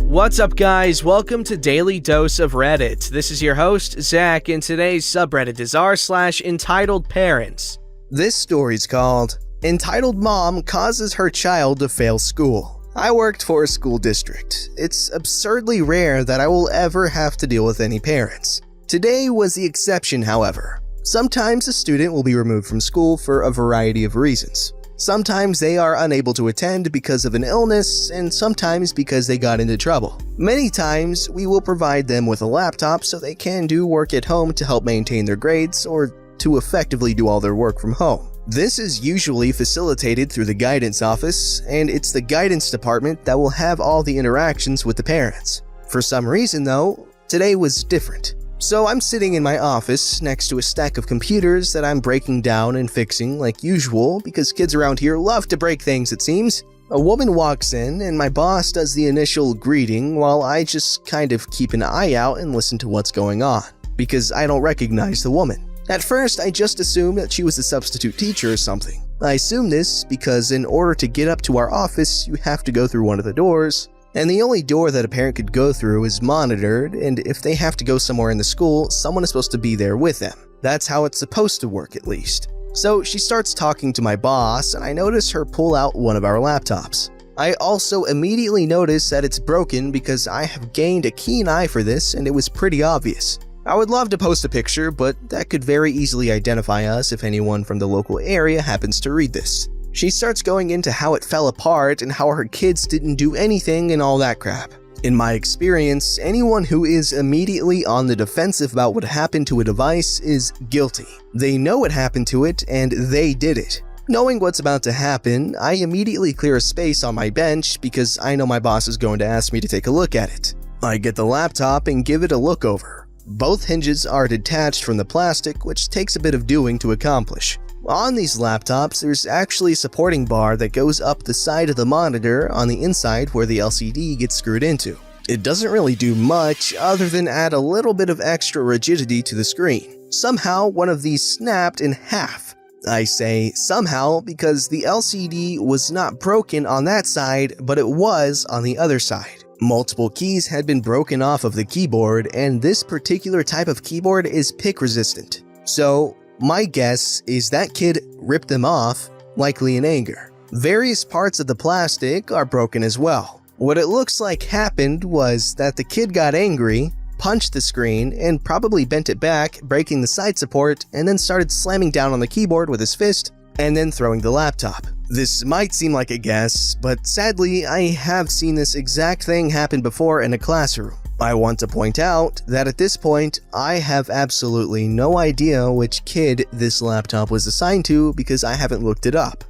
What's up, guys? Welcome to Daily Dose of Reddit. This is your host, Zach, and today's subreddit is r/EntitledParents. This story's called Entitled Mom Causes Her Child to Fail School. I worked for a school district. It's absurdly rare that I will ever have to deal with any parents. Today was the exception, however. Sometimes a student will be removed from school for a variety of reasons. Sometimes they are unable to attend because of an illness, and sometimes because they got into trouble. Many times, we will provide them with a laptop so they can do work at home to help maintain their grades or to effectively do all their work from home. This is usually facilitated through the guidance office, and it's the guidance department that will have all the interactions with the parents. For some reason though, today was different. So I'm sitting in my office next to a stack of computers that I'm breaking down and fixing like usual because kids around here love to break things, it seems. A woman walks in and my boss does the initial greeting while I just kind of keep an eye out and listen to what's going on because I don't recognize the woman. At first, I just assumed that she was a substitute teacher or something. I assume this because in order to get up to our office, you have to go through one of the doors. And the only door that a parent could go through is monitored, and if they have to go somewhere in the school, someone is supposed to be there with them. That's how it's supposed to work, at least. So she starts talking to my boss, and I notice her pull out one of our laptops. I also immediately notice that it's broken because I have gained a keen eye for this, and it was pretty obvious. I would love to post a picture, but that could very easily identify us if anyone from the local area happens to read this. She starts going into how it fell apart and how her kids didn't do anything and all that crap. In my experience, anyone who is immediately on the defensive about what happened to a device is guilty. They know what happened to it and they did it. Knowing what's about to happen, I immediately clear a space on my bench because I know my boss is going to ask me to take a look at it. I get the laptop and give it a look over. Both hinges are detached from the plastic, which takes a bit of doing to accomplish. On these laptops, there's actually a supporting bar that goes up the side of the monitor on the inside where the LCD gets screwed into. It doesn't really do much other than add a little bit of extra rigidity to the screen. Somehow, one of these snapped in half. I say somehow because the LCD was not broken on that side, but it was on the other side. Multiple keys had been broken off of the keyboard, and this particular type of keyboard is pick resistant. So, my guess is that kid ripped them off, likely in anger. Various parts of the plastic are broken as well. What it looks like happened was that the kid got angry, punched the screen, and probably bent it back, breaking the side support, and then started slamming down on the keyboard with his fist, and then throwing the laptop. This might seem like a guess, but sadly, I have seen this exact thing happen before in a classroom. I want to point out that at this point, I have absolutely no idea which kid this laptop was assigned to because I haven't looked it up.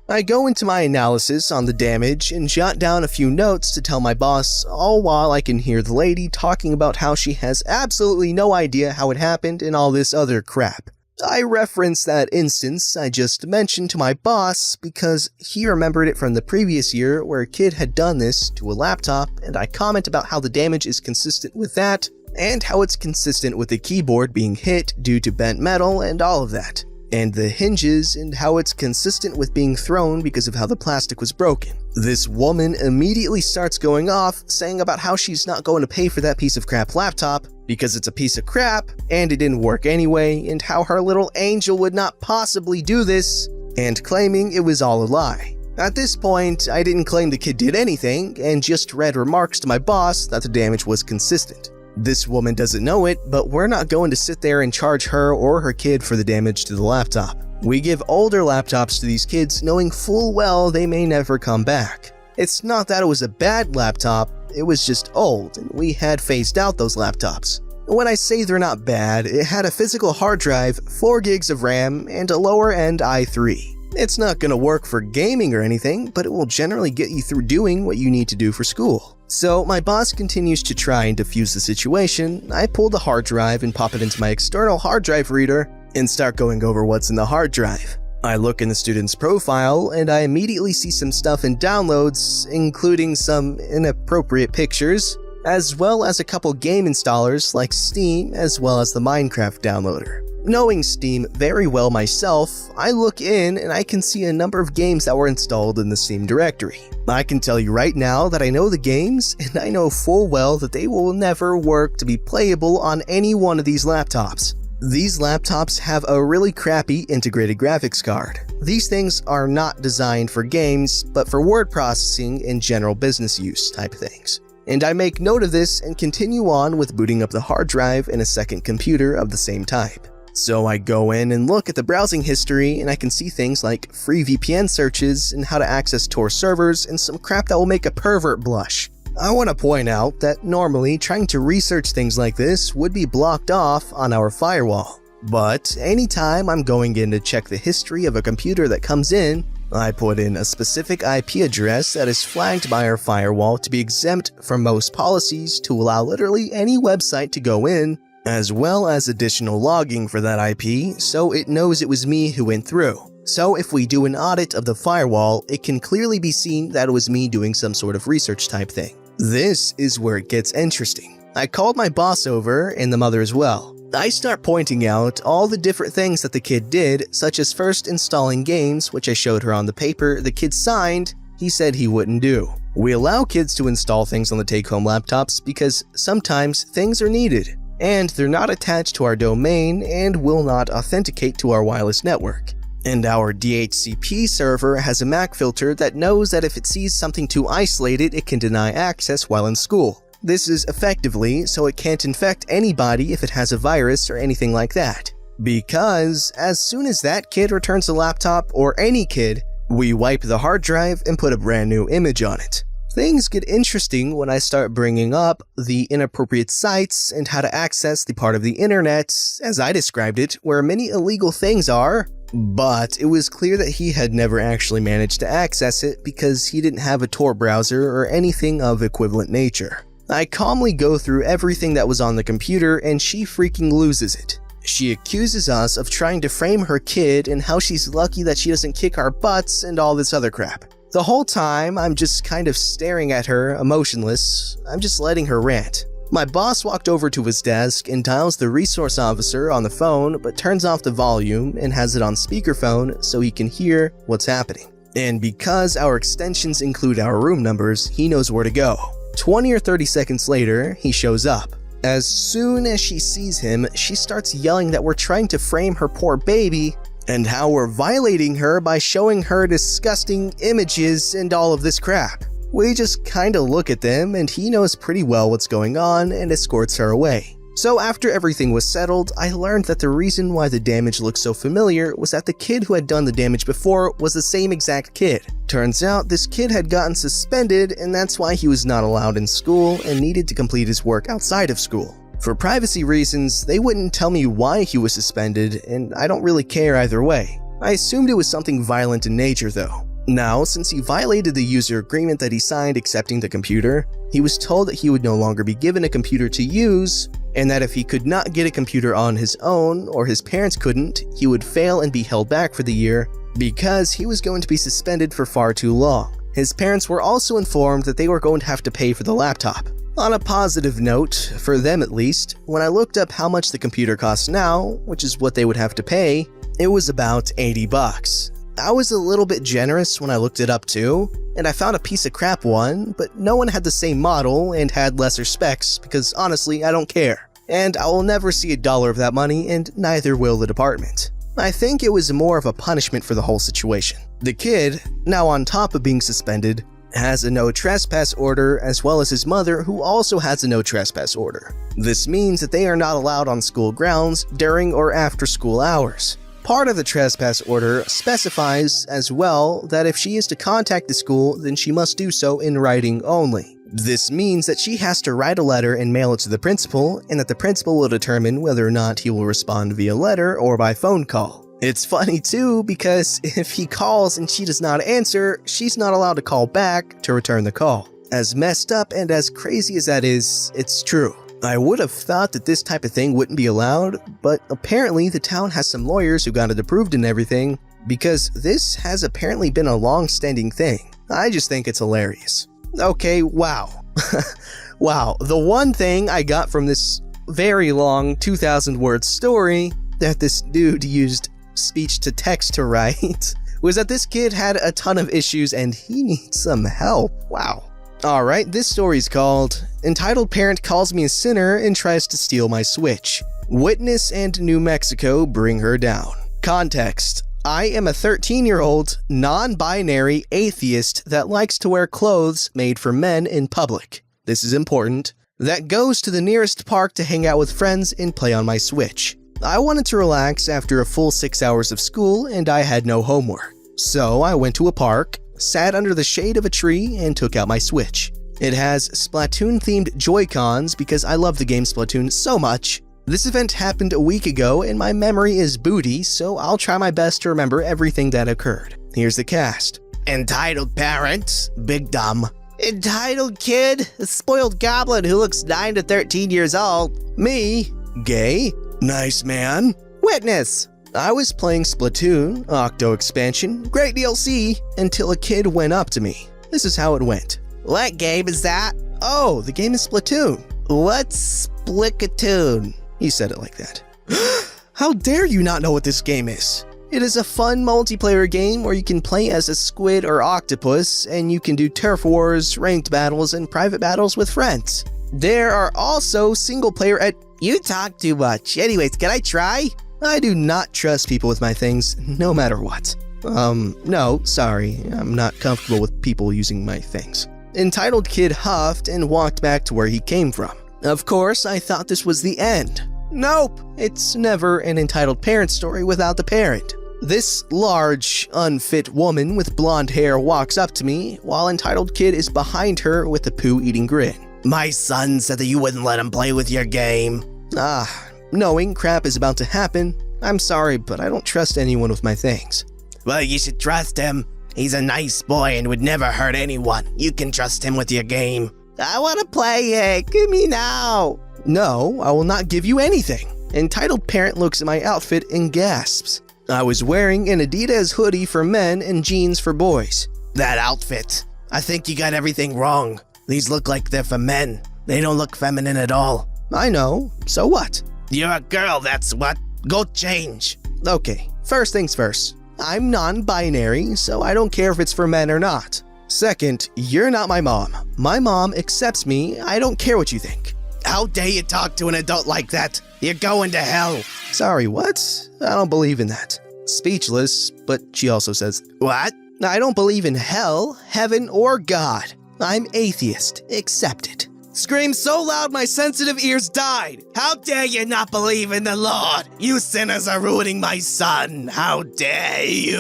I go into my analysis on the damage and jot down a few notes to tell my boss, all while I can hear the lady talking about how she has absolutely no idea how it happened and all this other crap. I reference that instance I just mentioned to my boss because he remembered it from the previous year where a kid had done this to a laptop, and I comment about how the damage is consistent with that and how it's consistent with the keyboard being hit due to bent metal and all of that, and the hinges and how it's consistent with being thrown because of how the plastic was broken. This woman immediately starts going off saying about how she's not going to pay for that piece of crap laptop because it's a piece of crap and it didn't work anyway, and how her little angel would not possibly do this, and claiming it was all a lie. At this point, I didn't claim the kid did anything and just read remarks to my boss that the damage was consistent. This woman doesn't know it, but we're not going to sit there and charge her or her kid for the damage to the laptop. We give older laptops to these kids knowing full well they may never come back. It's not that it was a bad laptop, it was just old, and we had phased out those laptops. When I say they're not bad, it had a physical hard drive, 4 gigs of RAM, and a lower-end i3. It's not gonna work for gaming or anything, but it will generally get you through doing what you need to do for school. So my boss continues to try and defuse the situation. I pull the hard drive and pop it into my external hard drive reader and start going over what's in the hard drive. I look in the student's profile and I immediately see some stuff in downloads, including some inappropriate pictures, as well as a couple game installers like Steam as well as the Minecraft downloader. Knowing Steam very well myself, I look in and I can see a number of games that were installed in the Steam directory. I can tell you right now that I know the games, and I know full well that they will never work to be playable on any one of these laptops. These laptops have a really crappy integrated graphics card. These things are not designed for games, but for word processing and general business use type things. And I make note of this and continue on with booting up the hard drive in a second computer of the same type. So I go in and look at the browsing history, and I can see things like free VPN searches and how to access Tor servers and some crap that will make a pervert blush. I want to point out that normally trying to research things like this would be blocked off on our firewall. But anytime I'm going in to check the history of a computer that comes in, I put in a specific IP address that is flagged by our firewall to be exempt from most policies to allow literally any website to go in, as well as additional logging for that IP so it knows it was me who went through. So if we do an audit of the firewall, it can clearly be seen that it was me doing some sort of research type thing. This is where it gets interesting. I called my boss over and the mother as well. I start pointing out all the different things that the kid did, such as first installing games, which I showed her on the paper the kid signed he said he wouldn't do. We allow kids to install things on the take-home laptops because sometimes things are needed, and they're not attached to our domain and will not authenticate to our wireless network. And our DHCP server has a MAC filter that knows that if it sees something too isolated, it can deny access while in school. This is effectively so it can't infect anybody if it has a virus or anything like that. Because as soon as that kid returns the laptop, or any kid, we wipe the hard drive and put a brand new image on it. Things get interesting when I start bringing up the inappropriate sites and how to access the part of the internet, as I described it, where many illegal things are. But it was clear that he had never actually managed to access it because he didn't have a Tor browser or anything of equivalent nature. I calmly go through everything that was on the computer and she freaking loses it. She accuses us of trying to frame her kid and how she's lucky that she doesn't kick our butts and all this other crap. The whole time, I'm just kind of staring at her, emotionless. I'm just letting her rant. My boss walked over to his desk and dials the resource officer on the phone, but turns off the volume and has it on speakerphone so he can hear what's happening. And because our extensions include our room numbers, he knows where to go. 20 or 30 seconds later, he shows up. As soon as she sees him, she starts yelling that we're trying to frame her poor baby and how we're violating her by showing her disgusting images and all of this crap. We just kinda look at them and he knows pretty well what's going on and escorts her away. So after everything was settled, I learned that the reason why the damage looked so familiar was that the kid who had done the damage before was the same exact kid. Turns out this kid had gotten suspended and that's why he was not allowed in school and needed to complete his work outside of school. For privacy reasons, they wouldn't tell me why he was suspended, and I don't really care either way. I assumed it was something violent in nature though. Now, since he violated the user agreement that he signed accepting the computer, he was told that he would no longer be given a computer to use, and that if he could not get a computer on his own, or his parents couldn't, he would fail and be held back for the year because he was going to be suspended for far too long. His parents were also informed that they were going to have to pay for the laptop. On a positive note, for them at least, when I looked up how much the computer costs now, which is what they would have to pay, it was about $80. I was a little bit generous when I looked it up too, and I found a piece of crap one, but no one had the same model and had lesser specs because honestly, I don't care. And I will never see $1 of that money, and neither will the department. I think it was more of a punishment for the whole situation. The kid, now on top of being suspended, has a no trespass order, as well as his mother, who also has a no trespass order. This means that they are not allowed on school grounds during or after school hours. Part of the trespass order specifies as well that if she is to contact the school, then she must do so in writing only. This means that she has to write a letter and mail it to the principal, and that the principal will determine whether or not he will respond via letter or by phone call. It's funny too, because if he calls and she does not answer, she's not allowed to call back to return the call. As messed up and as crazy as that is, it's true. I would have thought that this type of thing wouldn't be allowed, but apparently the town has some lawyers who got it approved and everything, because this has apparently been a long-standing thing. I just think it's hilarious. Okay, wow. Wow, the one thing I got from this very long 2,000-word story that this dude used speech to text to write was that this kid had a ton of issues and he needs some help. Wow. Alright, this story's called Entitled Parent Calls Me a Sinner and Tries to Steal My Switch. Witness and New Mexico Bring Her Down. Context: I am a 13-year-old, non-binary atheist that likes to wear clothes made for men in public. This is important. That goes to the nearest park to hang out with friends and play on my Switch. I wanted to relax after a full 6 hours of school and I had no homework. So I went to a park, sat under the shade of a tree, and took out my Switch. It has Splatoon-themed Joy-Cons because I love the game Splatoon so much. This event happened a week ago and my memory is booty, so I'll try my best to remember everything that occurred. Here's the cast. Entitled Parent, Big Dumb. Entitled Kid, a spoiled goblin who looks 9 to 13 years old. Me, Gay, Nice Man. Witness. I was playing Splatoon, Octo Expansion, great DLC, until a kid went up to me. This is how it went. What game is that? Oh, the game is Splatoon. What's Splicatoon? He said it like that. How dare you not know what this game is? It is a fun multiplayer game where you can play as a squid or octopus, and you can do turf wars, ranked battles, and private battles with friends. There are also single-player You talk too much. Anyways, can I try? I do not trust people with my things, no matter what. No, sorry, I'm not comfortable with people using my things. Entitled Kid huffed and walked back to where he came from. Of course, I thought this was the end. Nope, it's never an entitled parent story without the parent. This large, unfit woman with blonde hair walks up to me, while Entitled Kid is behind her with a poo-eating grin. My son said that you wouldn't let him play with your game. Knowing crap is about to happen, I'm sorry, but I don't trust anyone with my things. Well, you should trust him. He's a nice boy and would never hurt anyone. You can trust him with your game. I want to play it. Give me now. No, I will not give you anything. Entitled Parent looks at my outfit and gasps. I was wearing an Adidas hoodie for men and jeans for boys. That outfit. I think you got everything wrong. These look like they're for men. They don't look feminine at all. I know. So what? You're a girl, that's what. Go change. Okay, first things first. I'm non-binary, so I don't care if it's for men or not. Second, you're not my mom. My mom accepts me. I don't care what you think. How dare you talk to an adult like that? You're going to hell. Sorry, what? I don't believe in that. Speechless, but she also says, what? I don't believe in hell, heaven, or God. I'm atheist. Accept it. Screamed so loud my sensitive ears died. How dare you not believe in the Lord? You sinners are ruining my son. How dare you?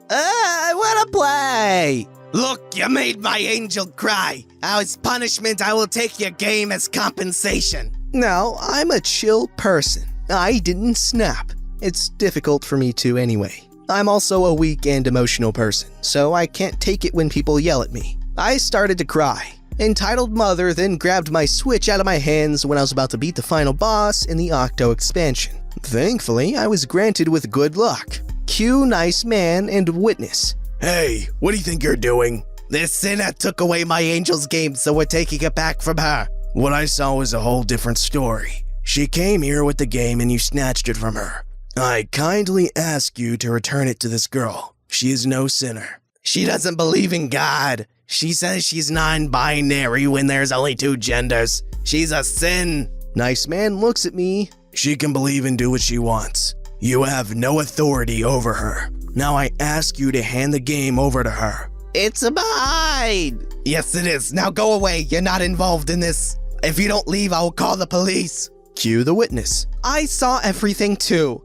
I want to play. Look, you made my angel cry. As punishment, I will take your game as compensation. No, I'm a chill person. I didn't snap. It's difficult for me to anyway. I'm also a weak and emotional person, so I can't take it when people yell at me. I started to cry. Entitled Mother then grabbed my Switch out of my hands when I was about to beat the final boss in the Octo expansion. Thankfully, I was granted with good luck. Cue Nice Man and Witness. Hey, what do you think you're doing? This sinner took away my angel's game, so we're taking it back from her. What I saw was a whole different story. She came here with the game and you snatched it from her. I kindly ask you to return it to this girl. She is no sinner. She doesn't believe in God. She says she's non-binary when there's only 2 genders. She's a sin. Nice Man looks at me. She can believe and do what she wants. You have no authority over her. Now I ask you to hand the game over to her. It's mine. Yes, it is. Now go away. You're not involved in this. If you don't leave, I will call the police. Cue the witness. I saw everything too.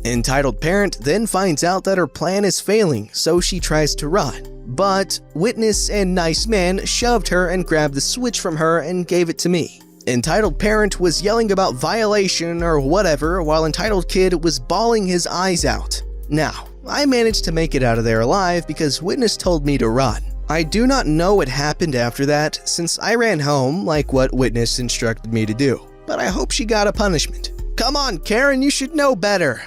Entitled Parent then finds out that her plan is failing, so she tries to run. But Witness and Nice Man shoved her and grabbed the Switch from her and gave it to me. Entitled Parent was yelling about violation or whatever while Entitled Kid was bawling his eyes out. Now, I managed to make it out of there alive because Witness told me to run. I do not know what happened after that since I ran home like what Witness instructed me to do, but I hope she got a punishment. Come on, Karen, you should know better.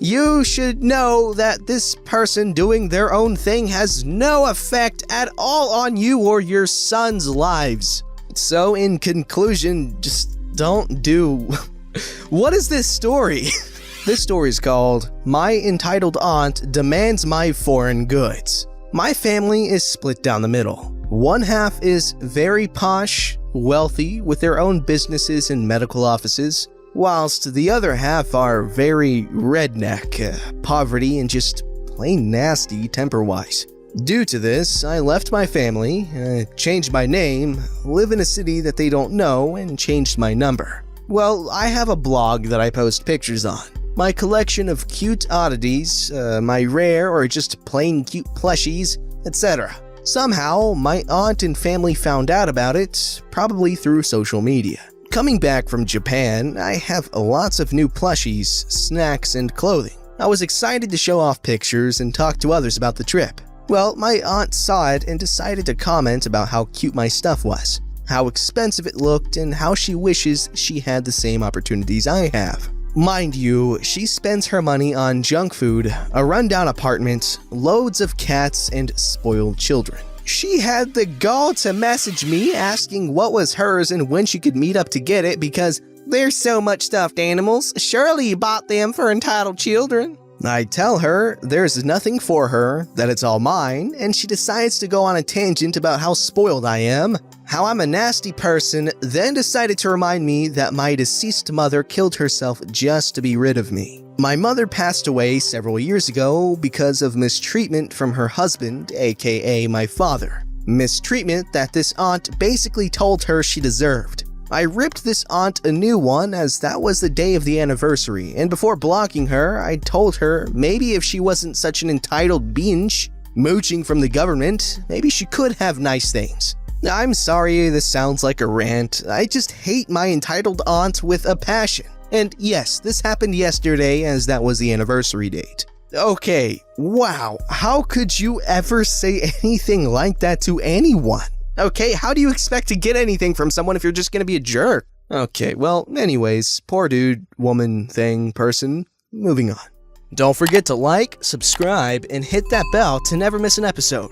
You should know that this person doing their own thing has no effect at all on you or your son's lives. So in conclusion, just don't do... What is this story? This story is called My Entitled Aunt Demands My Foreign Goods. My family is split down the middle. One half is very posh, wealthy, with their own businesses and medical offices, whilst the other half are very redneck, poverty, and just plain nasty temper-wise. Due to this, I left my family, changed my name, live in a city that they don't know, and changed my number. Well, I have a blog that I post pictures on. My collection of cute oddities, my rare or just plain cute plushies, etc. Somehow, my aunt and family found out about it, probably through social media. Coming back from Japan, I have lots of new plushies, snacks, and clothing. I was excited to show off pictures and talk to others about the trip. Well, my aunt saw it and decided to comment about how cute my stuff was, how expensive it looked, and how she wishes she had the same opportunities I have. Mind you, she spends her money on junk food, a rundown apartment, loads of cats, and spoiled children. She had the gall to message me asking what was hers and when she could meet up to get it because there's so much stuffed animals, surely you bought them for entitled children. I tell her there's nothing for her, that it's all mine, and she decides to go on a tangent about how spoiled I am, how I'm a nasty person, then decided to remind me that my deceased mother killed herself just to be rid of me. My mother passed away several years ago because of mistreatment from her husband, aka my father. Mistreatment that this aunt basically told her she deserved. I ripped this aunt a new one as that was the day of the anniversary, and before blocking her, I told her maybe if she wasn't such an entitled binge, mooching from the government, maybe she could have nice things. I'm sorry this sounds like a rant, I just hate my entitled aunt with a passion. And yes, this happened yesterday as that was the anniversary date. Okay, wow, how could you ever say anything like that to anyone? Okay, how do you expect to get anything from someone if you're just gonna be a jerk? Okay, well, anyways, poor dude, woman, thing, person, moving on. Don't forget to like, subscribe, and hit that bell to never miss an episode.